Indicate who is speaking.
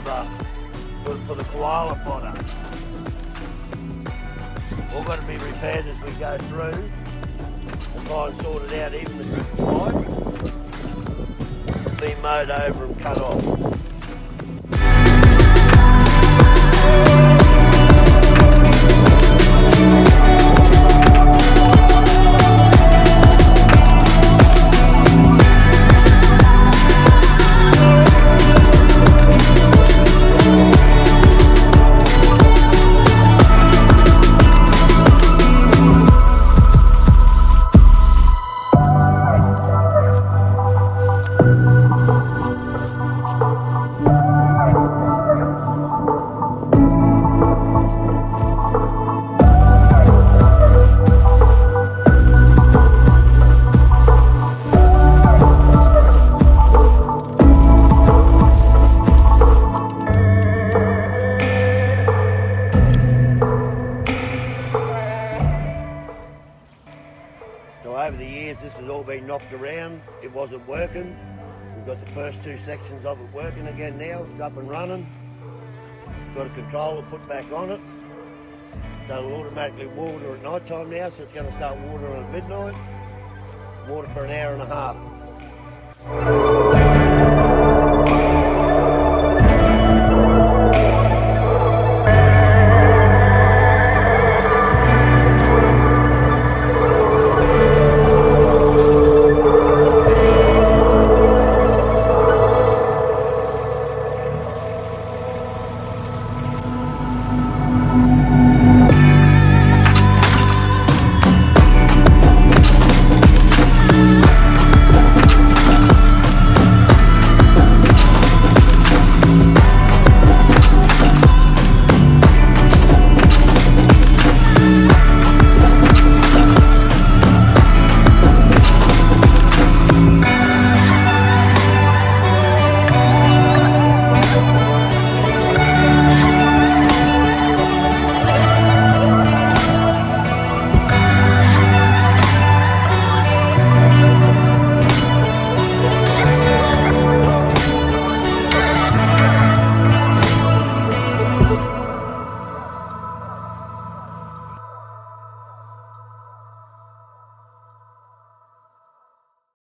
Speaker 1: for the koala fodder. All got to be repaired as we go through and try and sort it out. Even the drip pipe will be mowed over and cut off. So over the years this has all been knocked around, it wasn't working. We've got the first two sections of it working again now, it's up and running. Got a controller put back on it, so it'll automatically water at night time now, so it's going to start watering at midnight, water for an hour and a half.